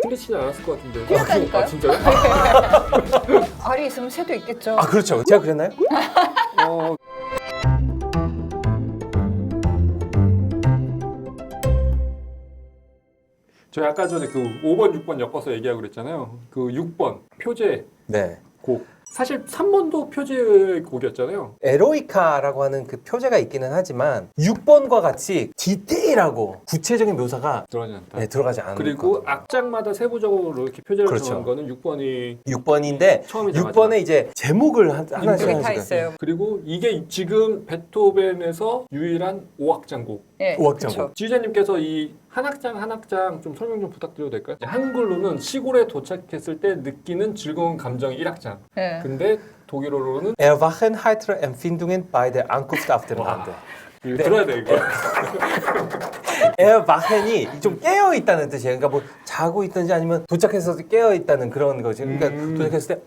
틀리지는 않았을 것 같은데. 틀렸다니까요? 아, 진짜요? 알이 있으면 새도 있겠죠. 아 그렇죠. 제가 그랬나요? 어, 저희 아까 전에 그 5번, 6번 엮어서 얘기하고 그랬잖아요. 그 6번 표제 네. 곡. 사실 3번도 표제 곡이었잖아요. 에로이카라고 하는 그 표제가 있기는 하지만 6번과 같이 디테일하고 구체적인 묘사가 들어가지 않다. 네, 들어가지 않은 그리고 거. 악장마다 세부적으로 이렇게 표제를 그렇죠. 정한 거는 6번이 6번인데 처음이자 6번에 이제 제목을 하나씩 여기 다 하나씩 있어요. 그리고 이게 지금 베토벤에서 유일한 5악장 곡. 네, 오악장 그쵸. 지휘자님께서 이 한 악장 좀 설명 좀 부탁드려도 될까요? 한글로는 시골에 도착했을 때 느끼는 즐거운 감정이 1악장. 네. 근데 독일어로는 Erwachen, heiter Empfindungen bei der Ankunft auf dem Lande. 이거 들어야 돼 이거. Erwachen이 좀 깨어 있다는 뜻이에요. 그러니까 뭐 자고 있든지 아니면 도착해서 깨어 있다는 그런 거지. 그러니까 도착했을 때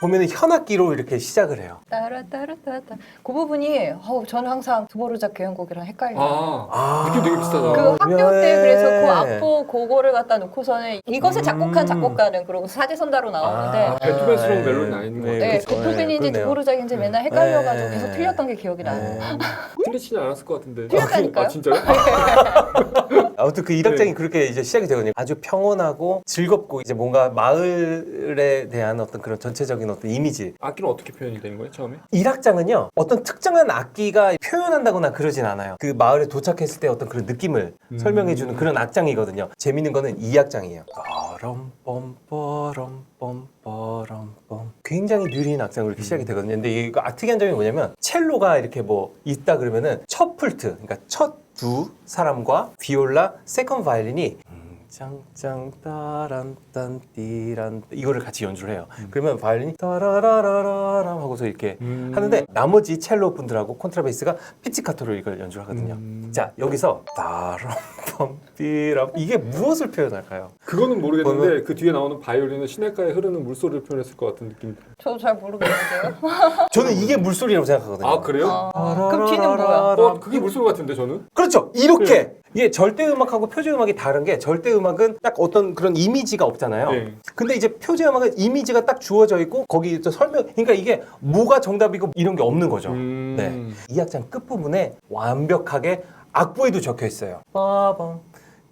보면은 현악기로 이렇게 시작을 해요. 따라따라따따. 그 부분이 저는 항상 드보르작 교향곡이랑 헷갈려요. 느낌 되게 비슷하다. 그 학교 때 그래서 그 예. 악보 그거를 갖다 놓고서는 이것을 작곡한 작곡가는 그러고 사지선다로 나오는데 베토벤스러운 멜로디 아닌 것 네, 같아요. 네, 그렇죠. 베토벤인지 그러네요. 드보르작인지 맨날 헷갈려가지고 네. 계속 틀렸던 게 기억이 나요. 틀리지는 않았을 것 같은데. 틀렸다니까요? 아, 진짜요? 아무튼 그 1악장이 그렇게 이제 시작이 되거든요. 아주 평온하고 즐겁고 이제 뭔가 마을에 대한 어떤 그런 전체적인 어떤 이미지. 악기는 어떻게 표현이 되는 거예요 처음에? 1악장은요 어떤 특정한 악기가 표현한다거나 그러진 않아요. 그 마을에 도착했을 때 어떤 그런 느낌을 설명해주는 그런 악장이거든요. 재밌는 거는 2악장이에요. 굉장히 느린 악장으로 이렇게 시작이 되거든요. 근데 이거 특이한 점이 뭐냐면 첼로가 이렇게 뭐 있다 그러면은 첫 플트, 그러니까 첫 두 사람과 비올라, 세컨 바이올린이 짱짱 따란딴 띠란 이거를 같이 연주를 해요. 그러면 바이올린이 따라라라라람 하고서 이렇게 하는데 나머지 첼로 분들하고 콘트라베이스가 피치카토로 이걸 연주를 하거든요. 자 여기서 따람빰 띠람 이게 무엇을 표현할까요? 그거는 모르겠는데 그러면- 그 뒤에 나오는 바이올린은 시냇가에 흐르는 물소리를 표현했을 것 같은 느낌. 저도 잘 모르겠는데요. 저는 이게 물소리라고 생각하거든요. 아 그래요? 그럼 뒤는 뭐야? 그게 물소리 같은데 저는? 그렇죠. 이렇게 이게 절대 음악하고 표제 음악이 다른 게 절대 음악은 딱 어떤 그런 이미지가 없잖아요. 네. 근데 이제 표제 음악은 이미지가 딱 주어져 있고 거기 또 설명 그러니까 이게 뭐가 정답이고 이런 게 없는 거죠. 네. 이 악장 끝 부분에 완벽하게 악보에도 적혀 있어요. 빠밤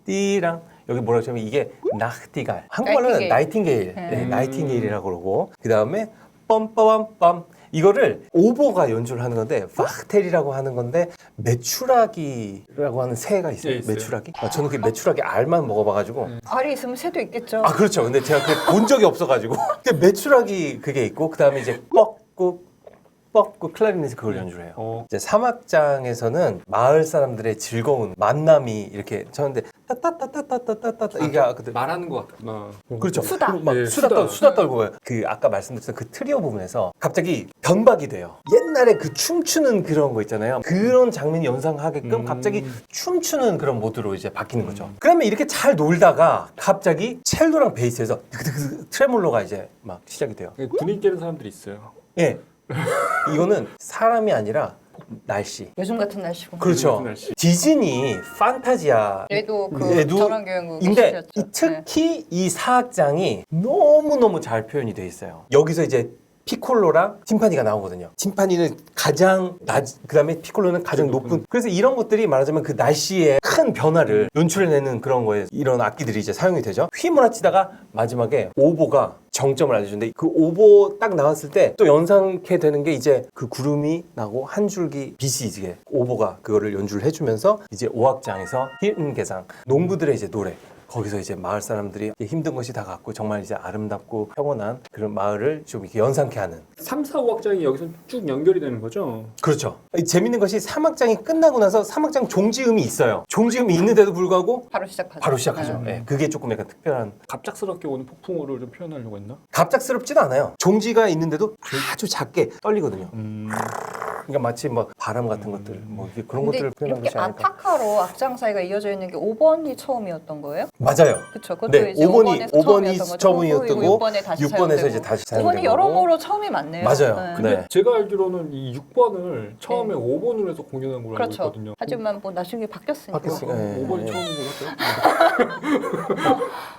띠랑 여기 뭐라고 하면 이게 나흐티갈 한국말로는 나이팅게일 네, 나이팅게일이라고 그러고 그 다음에 빰빠밤빰 이거를 오보가 연주를 하는 건데 바흐텔이라고 하는 건데 메추라기라고 하는 새가 있어요. 네, 있어요. 메추라기? 저는 그 메추라기 알만 먹어봐가지고 알이 있으면 새도 있겠죠. 아 그렇죠. 근데 제가 그걸 본 적이 없어가지고 근데 메추라기 그게 있고 그 다음에 이제 뻑국 클라리넷 그걸 연주해요. 이제 3악장에서는 마을 사람들의 즐거운 만남이 이렇게 저는데 따따따따따따따따 이게 말하는 것 같구나. 그렇죠. 수다. 그리고 막 네, 수다 수다. 떨고 가요. 그 아까 말씀드렸던 그 트리오 부분에서 갑자기 변박이 돼요. 옛날에 그 춤추는 그런 거 있잖아요. 그런 장면이 연상하게끔 갑자기 춤추는 그런 모드로 이제 바뀌는 거죠. 그러면 이렇게 잘 놀다가 갑자기 첼로랑 베이스에서 트레몰로가 이제 막 시작이 돼요. 분위기 깨는 사람들이 있어요. 예. 이거는 사람이 아니라 날씨. 요즘 같은 날씨고. 그렇죠. 같은 날씨. 디즈니 판타지아 얘도 그 얘도 전환교향곡 근데 시였죠. 특히 이 사악장이 너무너무 잘 표현이 돼 있어요. 여기서 이제 피콜로랑 팀파니가 나오거든요. 팀파니는 가장 그다음에 피콜로는 가장 높은. 그래서 이런 것들이 말하자면 그 날씨의 큰 변화를 연출해내는 그런 거에 이런 악기들이 이제 사용이 되죠. 휘몰아치다가 마지막에 오보가 정점을 알려주는데 그 오보 딱 나왔을 때 또 연상케 되는 게 이제 그 구름이 나고 한 줄기 빛이 이제 오보가 그거를 연주를 해주면서 이제 오악장에서 힐은개상 농부들의 이제 노래 거기서 이제 마을 사람들이 힘든 것이 다 갔고 정말 이제 아름답고 평온한 그런 마을을 좀 이렇게 연상케 하는 3, 4, 5악장이 여기서 쭉 연결이 되는 거죠? 그렇죠. 재밌는 것이 3악장이 끝나고 나서 3악장 종지음이 있어요. 종지음이 있는데도 불구하고 바로 시작하죠. 바로 시작하죠. 예, 그게 조금 약간 특별한 갑작스럽게 오는 폭풍우를 좀 표현하려고 했나? 갑작스럽지도 않아요. 종지가 있는데도 아주 작게 떨리거든요. 그러니까 마치 뭐 바람 같은 것들, 뭐 그런 근데 것들을 표현한 이렇게 것이 아닐까. 아타카로 악장 사이가 이어져 있는 게 5번이 처음이었던 거예요? 맞아요. 그쵸. 그것도 네, 이제 5번이 5번에서 처음이었고 6번에 다시 6번에서 이제 다시 5번이 사용된 거고. 여러모로 처음이 많네요. 맞아요. 근데 네. 제가 알기로는 이 6번을 처음에 5번으로 해서 공연한 걸로 그렇죠. 알고 있거든요. 하지만 뭐 나중에 바뀌었으니까. 바뀌었으니까. 네. 5번이 네. 처음인 것 같아요.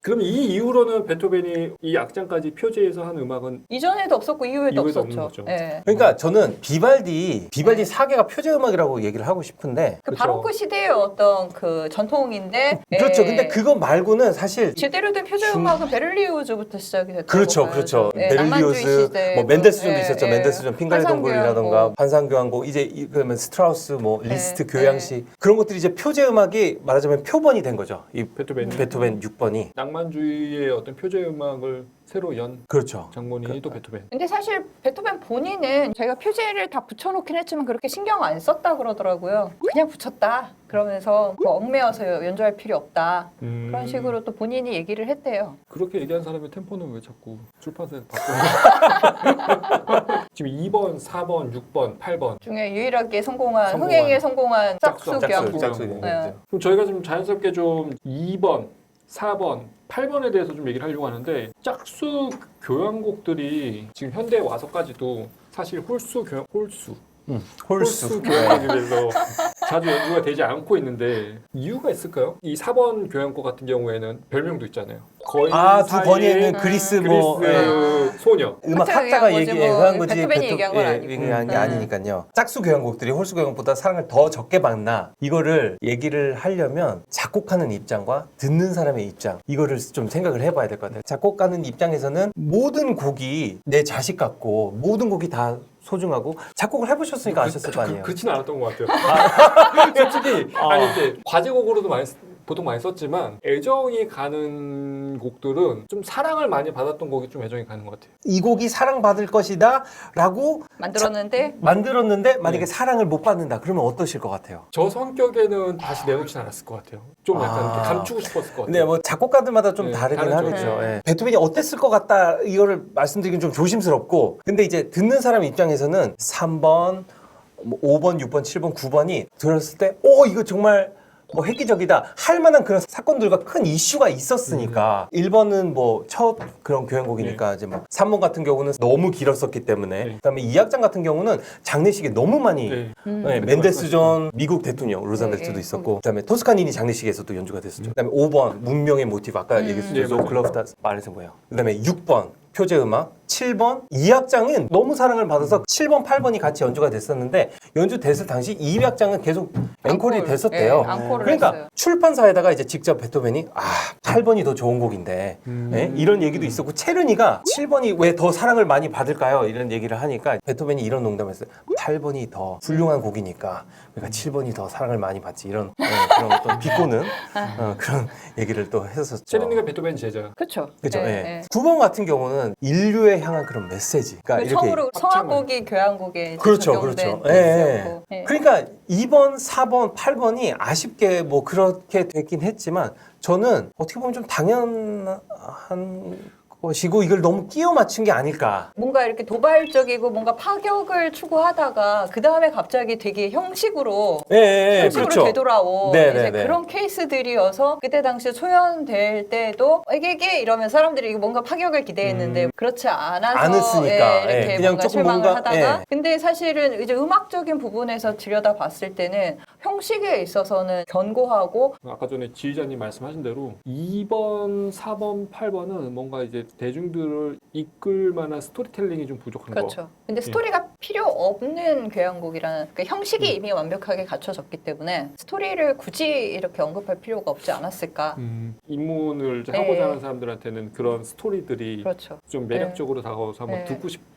그럼 이 이후로는 베토벤이 이 악장까지 표제해서 한 음악은 이전에도 없었고 이후에도 이후에도 없는 없었죠. 거죠. 예. 그러니까 저는 비발디 사계가 표제 음악이라고 얘기를 하고 싶은데 그 그쵸. 바로크 시대의 어떤 그 전통인데 그렇죠. 예. 근데 그거 말고는 사실 제대로 된 표절 음악은 베를리우즈부터 시작이 됐다고 그렇죠, 봐야죠. 그렇죠. 예, 낭만주의 베를리우스, 시대, 뭐 멘델스존도 예, 있었죠. 예. 멘델스존 핑갈레동굴이라던가 환상교향곡, 이제 그러면 스트라우스, 뭐 리스트 예, 교향식 그런 것들이 이제 표제 음악이 말하자면 표본이 된 거죠. 이 베토벤 베토벤 6번이 낭만주의의 어떤 표제 음악을 새로 연 그렇죠. 장본인이 또 베토벤. 근데 사실 베토벤 본인은 자기가 표제를 다 붙여놓긴 했지만 그렇게 신경 안 썼다 그러더라고요. 그냥 붙였다. 그러면서 뭐 얽매여서 연주할 필요 없다. 그런 식으로 또 본인이 얘기를 했대요. 그렇게 얘기한 사람의 템포는 왜 자꾸 출판사에서 바꾸는 지금 2번, 4번, 6번, 8번. 중에 유일하게 성공한 성공한. 흥행에 성공한 짝수 짝수, 교향곡. 짝수. 네. 그럼 저희가 좀 자연스럽게 좀 2번, 4번, 8번에 대해서 좀 얘기를 하려고 하는데 짝수 교향곡들이 지금 현대에 와서까지도 사실 홀수 홀수. 교향곡에 대해서 자주 연주가 되지 않고 있는데 이유가 있을까요? 이 4번 교향곡 같은 경우에는 별명도 있잖아요. 거인 두 사이의 번에는 그리스 뭐 그리스 소녀. 음악 그쵸, 학자가 얘기한 거지, 얘기한 뭐 거지 베토벤이 얘기한 건 아니고. 얘기한 게 아니니까요. 짝수 교향곡들이 홀수 교향곡보다 사랑을 더 적게 받나 이거를 얘기를 하려면 작곡하는 입장과 듣는 사람의 입장 이거를 좀 생각을 해봐야 될 것 같아요. 작곡가는 입장에서는 모든 곡이 내 자식 같고 모든 곡이 다 소중하고 작곡을 해보셨으니까 아셨을 거 아니에요. 그렇지는 않았던 것 같아요. 솔직히 아니 이제 과제곡으로도 보통 많이 썼지만 애정이 가는 곡들은 좀 사랑을 많이 받았던 곡이 좀 애정이 가는 것 같아요. 이 곡이 사랑받을 것이다 라고 만들었는데 만약에 네. 사랑을 못 받는다 그러면 어떠실 것 같아요? 저 성격에는 다시 내놓진 않았을 것 같아요. 좀 약간 이렇게 감추고 싶었을 것 같아요. 근데 뭐 작곡가들마다 좀 네, 다르긴 다르죠. 하겠죠. 네. 예. 베토벤이 어땠을 것 같다 이거를 말씀드리긴 좀 조심스럽고 근데 이제 듣는 사람 입장에서는 3번, 뭐 5번, 6번, 7번, 9번이 들었을 때 이거 정말 뭐 획기적이다 할 만한 그런 사건들과 큰 이슈가 있었으니까 1번은 뭐 첫 그런 교향곡이니까 이제 뭐 3번 같은 경우는 너무 길었었기 때문에 네. 그다음에 2악장 같은 경우는 장례식에 너무 많이 네. 네, 멘델스존 미국 대통령 루즈벨트도 네. 있었고 그다음에 토스카니니 장례식에서도 연주가 됐었죠. 그다음에 5번 문명의 모티브 아까 얘기했었죠. 네, 맞아요. 클럽스타 말해서 뭐예요. 그다음에 6번 표제 음악 7번 2악장은 너무 사랑을 받아서 7번 8번이 같이 연주가 됐었는데 연주됐을 당시 2악장은 계속 앵콜이 됐었대요. 네, 앙콜을 그러니까 했어요. 출판사에다가 이제 직접 베토벤이 8번이 더 좋은 곡인데 네? 이런 얘기도 있었고 체르니가 7번이 왜 더 사랑을 많이 받을까요? 이런 얘기를 하니까 베토벤이 이런 농담을 했어요. 8번이 더 훌륭한 곡이니까 그러니까 7번이 더 사랑을 많이 받지 이런 그런 어떤 비꼬는 그런 얘기를 또 했었죠. 체르니가 베토벤 제자. 그렇죠. 그죠. 네, 예. 네. 9번 같은 경우는 인류에 향한 그런 메시지. 그러니까 처음으로 합창을. 성악곡이 교향곡에 이제 그렇죠, 적용된 그렇죠. 케이스였고. 예. 그러니까 2번, 4번, 8번이 아쉽게 뭐 그렇게 됐긴 했지만 저는 어떻게 보면 좀 당연한 것이고 이걸 너무 끼워 맞춘 게 아닐까. 뭔가 이렇게 도발적이고 뭔가 파격을 추구하다가 그 다음에 갑자기 되게 형식으로 형식으로 그렇죠. 되돌아온 네, 이제 네, 네. 그런 케이스들이어서 그때 당시 초연될 때도 이게 이러면 사람들이 뭔가 파격을 기대했는데 그렇지 않았으니까. 이렇게 예, 그냥 뭔가 조금 실망을 뭔가, 하다가 예. 근데 사실은 이제 음악적인 부분에서 들여다 봤을 때는 형식에 있어서는 견고하고 아까 전에 지휘자님 말씀하신 대로 2번, 4번, 8번은 뭔가 이제 대중들을 이끌 만한 스토리텔링이 좀 부족한 거. 그렇죠. 근데 스토리가 필요 없는 교향곡이라는 그 형식이 이미 완벽하게 갖춰졌기 때문에 스토리를 굳이 이렇게 언급할 필요가 없지 않았을까. 입문을 이제 네. 하고자 하는 사람들한테는 그런 스토리들이 그렇죠. 좀 매력적으로 다가와서 한번 네. 듣고 싶게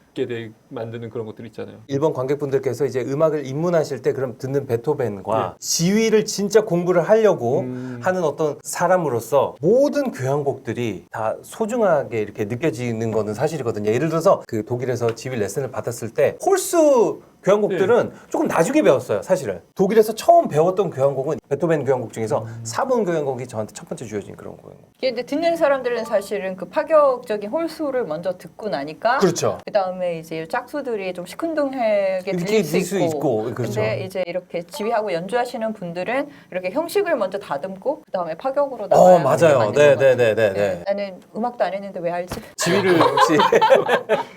만드는 그런 것들 있잖아요. 일본 관객분들께서 이제 음악을 입문하실 때 그럼 듣는 베토벤과 지휘를 진짜 공부를 하려고 하는 어떤 사람으로서 모든 교향곡들이 다 소중하게 이렇게 느껴지는 거는 사실이거든요. 예를 들어서 그 독일에서 지휘 레슨을 받았을 때 홀수 교향곡들은 조금 나중에 배웠어요, 사실은. 독일에서 처음 배웠던 교향곡은 베토벤 교향곡 중에서 4번 교향곡이 저한테 첫 번째 주어진 그런 교향곡. 근데 듣는 사람들은 사실은 그 파격적인 홀수를 먼저 듣고 나니까 그렇죠. 그다음에 이제 짝수들이 좀 시큰둥하게 이렇게 들릴 수 들릴 수 있고, 있고, 그렇죠. 근데 이제 이렇게 지휘하고 연주하시는 분들은 이렇게 형식을 먼저 다듬고 그다음에 파격으로 나가야 맞아요. 맞는 것 같아요. 네. 나는 음악도 안 했는데 왜 알지? 지휘를 혹시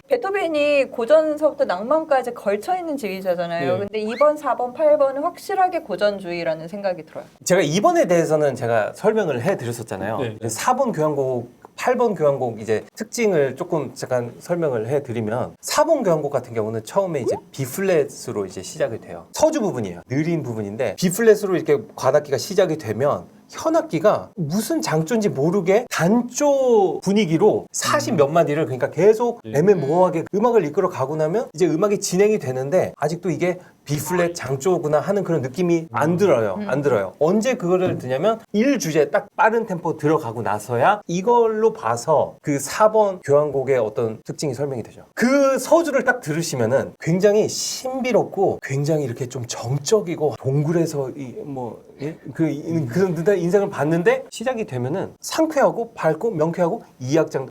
베토벤이 고전서부터 낭만까지 걸쳐 있는 지휘자잖아요. 네. 근데 2번, 4번, 8번은 확실하게 고전주의라는 생각이 들어요. 제가 2번에 대해서는 제가 설명을 해드렸었잖아요. 네. 4번 교향곡, 8번 교향곡 이제 특징을 조금 잠깐 설명을 해드리면 4번 교향곡 같은 경우는 처음에 이제 B 플랫으로 이제 시작이 돼요. 서주 부분이에요. 느린 부분인데 B 플랫으로 이렇게 관악기가 시작이 되면 현악기가 무슨 장조인지 모르게 단조 분위기로 40 몇 마디를 그러니까 계속 애매모호하게 음악을 이끌어 가고 나면 이제 음악이 진행이 되는데 아직도 이게 B플랫 장조구나 하는 그런 느낌이 안 들어요. 안 들어요. 언제 그거를 드냐면 1주제 딱 빠른 템포 들어가고 나서야 이걸로 봐서 그 4번 교향곡의 어떤 특징이 설명이 되죠. 그 서주를 딱 들으시면은 굉장히 신비롭고 굉장히 이렇게 좀 정적이고 동굴에서 그런 듯한 인상을 봤는데 시작이 되면은 상쾌하고 밝고 명쾌하고 2악장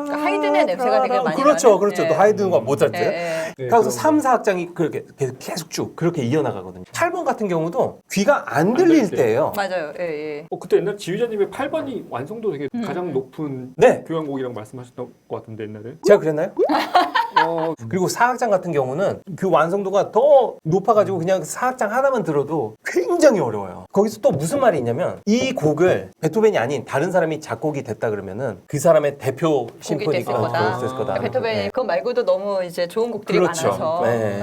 하이든의 냄새가 되게 많이 그렇죠, 나는? 그렇죠. 네. 또 하이든과 모차르트. 네. 네, 그래서 그런 3, 4악장이 그렇게 계속 쭉 그렇게 이어나가거든요. 8번 같은 경우도 귀가 안 들릴 때. 때예요. 맞아요. 예. 그때 옛날 지휘자님이 8번이 완성도 되게 가장 높은 네, 교향곡이라고 말씀하셨던 것 같은데 옛날에. 제가 그랬나요? 그리고 4악장 같은 경우는 그 완성도가 더 높아가지고 그냥 4악장 하나만 들어도 굉장히 어려워요. 거기서 또 무슨 말이 있냐면 이 곡을 베토벤이 아닌 다른 사람이 작곡이 됐다 그러면은 그 사람의 대표 심포니가 됐을 거다. 됐을 거다. 베토벤이 네. 그거 말고도 너무 이제 좋은 곡들이 그렇죠. 많아서. 네.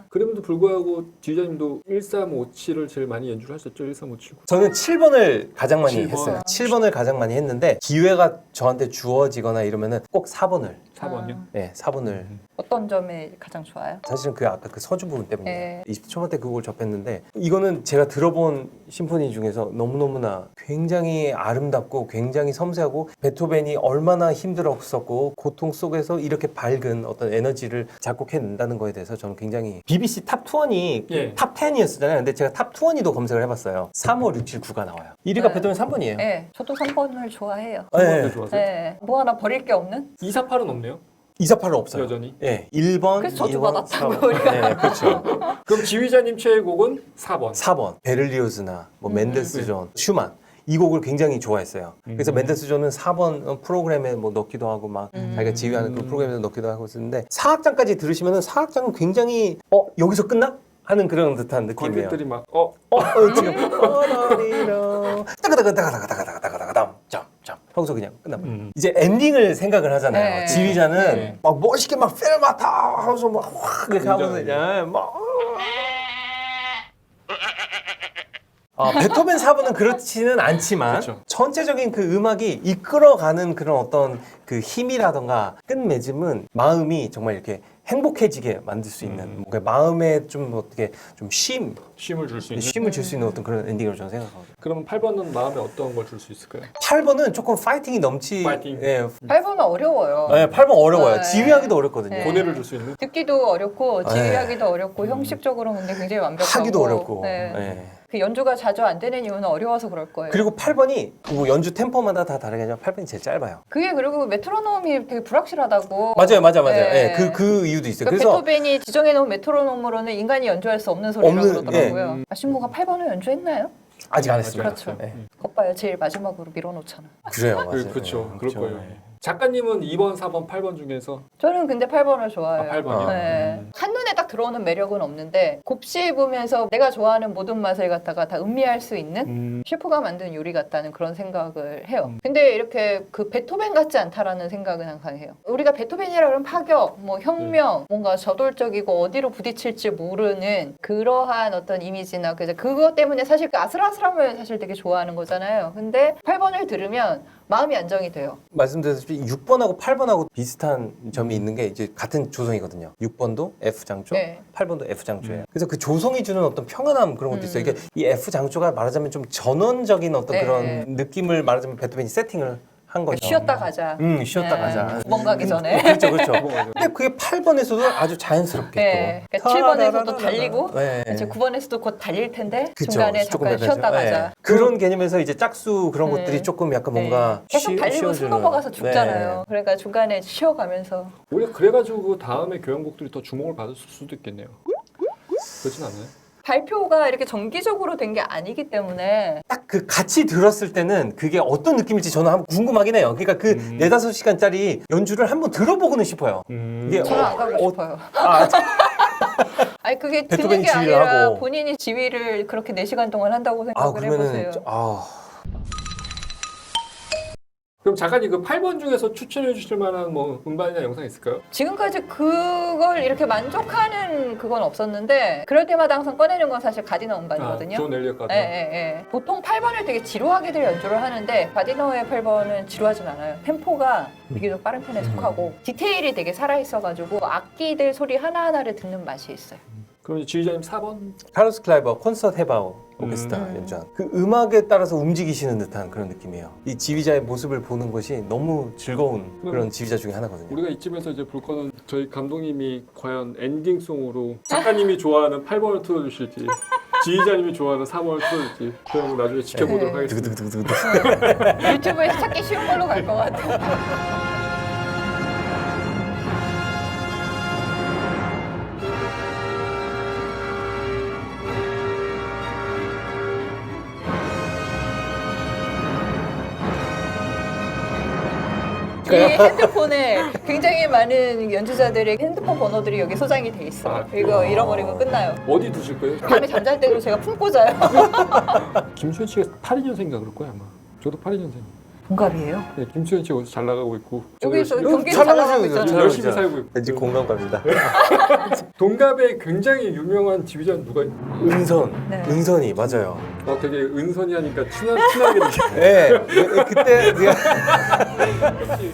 그럼에도 불구하고 지휘자님도 1357을 제일 많이 연주를 하셨죠. 1357. 저는 7번을 가장 많이 7번. 했어요. 7번을 가장 많이 했는데 기회가 저한테 주어지거나 이러면은 꼭 4번을 4번이요. 네, 4번을 어떤 점이 가장 좋아요? 사실은 그 아까 그 서주 부분 때문에 네. 20대 초반 때 그걸 접했는데 이거는 제가 들어본 심포니 중에서 너무너무나 굉장히 아름답고 굉장히 섬세하고 베토벤이 얼마나 힘들었었고 고통 속에서 이렇게 밝은 어떤 에너지를 작곡해낸다는 거에 대해서 저는 굉장히 BBC 탑 20이 예. 탑 10이었잖아요. 근데 제가 탑 20도 검색을 해봤어요. 3, 5, 6, 7, 9가 나와요. 1위가 네. 베토벤 3번이에요. 네, 저도 3번을 좋아해요. 3번을 네. 좋아하세요? 네. 뭐 하나 버릴 게 없는? 248은 없네요. 248은 없어요. 여전히. 예, 1번, 그래서 2번, 저주받았다고 4번. 우리가. 네, 그렇죠. 그럼 지휘자님 최애곡은 4번. 4번 베를리오즈나 뭐 멘델스존, 슈만 이 곡을 굉장히 좋아했어요. 그래서 멘델스존은 4번 프로그램에 뭐 넣기도 하고 막 자기가 지휘하는 그 프로그램에 넣기도 하고 있었는데 4악장까지 들으시면은 4악장은 굉장히 여기서 끝나? 하는 그런 듯한 느낌이에요. 관객들이 막 지금 따가다가다가다가다가다가다가다가담 점점 하고서 그냥 끝나버려요. 이제 엔딩을 생각을 하잖아요. 네. 지휘자는 네. 막 멋있게 막 페르마타 하면서 막 확 이렇게 하면서 굉장히. 그냥 막 베토벤 4번은 그렇지는 않지만 그렇죠. 전체적인 그 음악이 이끌어가는 그런 어떤 그 힘이라던가 끝맺음은 마음이 정말 이렇게 행복해지게 만들 수 있는 뭔가 마음에 좀 어떻게 좀 쉼을 줄 수 있는. 쉼을 줄 수 있는 어떤 그런 엔딩으로 저는 생각하거든요. 그러면 8번은 마음에 어떤 걸 줄 수 있을까요? 8번은 조금 파이팅이 파이팅. 예. 8번은 어려워요. 네, 8번 어려워요. 네. 지휘하기도 어렵거든요. 네. 고뇌를 줄 수 있는. 듣기도 어렵고 지휘하기도 어렵고 형식적으로 근데 굉장히 완벽하고 하기도 어렵고. 네. 예. 그 연주가 자주 안 되는 이유는 어려워서 그럴 거예요. 그리고 8번이 뭐 연주 템포마다 다 다르게 하지만 8번이 제일 짧아요. 그게 그리고 메트로놈이 되게 불확실하다고. 맞아요. 네. 그 이유도 있어요. 그러니까 그래서 베토벤이 지정해놓은 메트로놈으로는 인간이 연주할 수 없는 소리라고 없는, 그러더라고요. 아신모가 8번을 연주했나요? 아직 안 했습니다. 그렇죠. 예. 것 봐요. 제일 마지막으로 밀어놓잖아. 그래요, 맞아요. 그렇죠. 예, 그럴 그렇죠. 거예요. 예. 작가님은 2번, 4번, 8번 중에서 저는 근데 8번을 좋아해요. 8번이요? 네. 한눈에 딱 들어오는 매력은 없는데 곱씹으면서 내가 좋아하는 모든 맛을 갖다가 다 음미할 수 있는 셰프가 만든 요리 같다는 그런 생각을 해요. 근데 이렇게 그 베토벤 같지 않다라는 생각은 항상 해요. 우리가 베토벤이라 그러면 파격, 뭐 혁명, 뭔가 저돌적이고 어디로 부딪힐지 모르는 그러한 어떤 이미지나 그것 때문에 사실 그 아슬아슬함을 사실 되게 좋아하는 거잖아요. 근데 8번을 들으면 마음이 안정이 돼요. 말씀드렸듯이 6번하고 8번하고 비슷한 점이 있는 게 이제 같은 조성이거든요. 6번도 F 장조, 네. 8번도 F 장조예요. 그래서 그 조성이 주는 어떤 평안함 그런 것도 있어요. 이게 이 F 장조가 말하자면 좀 전원적인 어떤 네. 그런 느낌을 말하자면 베토벤이 세팅을 한 거죠. 쉬었다 가자. 쉬었다 가자. 9번 가기 전에. 그렇죠, 그렇죠. 근데 그게 8번에서도 아주 자연스럽게 네. 또. 그러니까 7번에서도 달리고 네. 이제 9번에서도 곧 달릴 텐데 그쵸, 중간에 조금 잠깐 약간 쉬었다 네. 가자. 그런 개념에서 이제 짝수 그런 네. 것들이 조금 약간 네. 뭔가 계속 달리고 숨 넘어가서 죽잖아요. 네. 그러니까 중간에 쉬어가면서 오히려 그래가지고 그 다음에 교향곡들이 더 주목을 받을 수도 있겠네요. 그렇진 않아요? 발표가 이렇게 정기적으로 된 게 아니기 때문에 딱 그 같이 들었을 때는 그게 어떤 느낌일지 저는 한번 궁금하긴 해요. 그러니까 그 4-5시간짜리 연주를 한번 들어보고는 싶어요. 이게 저는 안 가고 싶어요. 아, 아니 그게 듣는 베토벤이 게 지휘를 아니라 하고. 본인이 지휘를 그렇게 4시간 동안 한다고 생각을 그러면은 해보세요. 그럼 작가님 그 8번 중에서 추천해 주실 만한 뭐 음반이나 영상 있을까요? 지금까지 그걸 이렇게 만족하는 그건 없었는데 그럴 때마다 항상 꺼내는 건 사실 가디너 음반이거든요. 존 엘리엇 가디너. 예. 보통 8번을 되게 지루하게들 연주를 하는데 가디너의 8번은 지루하진 않아요. 템포가 비교적 빠른 편에 속하고 디테일이 되게 살아있어가지고 악기들 소리 하나하나를 듣는 맛이 있어요. 그럼 이제 지휘자님 4번? 카르로스 클라이버 콘서트 헤바우 오케스트라 연주한 그 음악에 따라서 움직이시는 듯한 그런 느낌이에요. 이 지휘자의 모습을 보는 것이 너무 즐거운 그런 지휘자 중에 하나거든요. 우리가 이쯤에서 이제 볼 거는 저희 감독님이 과연 엔딩송으로 작가님이 좋아하는 8번을 틀어주실지 지휘자님이 좋아하는 3번을 틀어줄지 그런 거 나중에 지켜보도록 네. 하겠습니다. 두구두구두구두구. 유튜브에서 찾기 쉬운 걸로 갈 것 같아요. 이 핸드폰에 굉장히 많은 연주자들의 핸드폰 번호들이 여기 소장이 돼 있어요. 이거 잃어버리고 끝나요. 어디 두실 거예요? 밤에 잠잘 때도 제가 품고 자요. 김수현 씨가 82년생인가 그럴 거야 아마. 저도 82년생. 동갑이에요? 네, 김수현 씨 어디서 잘 나가고 있고 여기 저 저도 경기도 잘 잘 나가고 나가고 있어요. 있잖아요. 열심히 살고 있고. 왠지 공감 갑니다. 동갑에 굉장히 유명한 지휘자는 누가 있나요? 은선, 네. 은선이 맞아요. 되게 은선이 하니까 친하게 느껴요. 네, 그때 혹시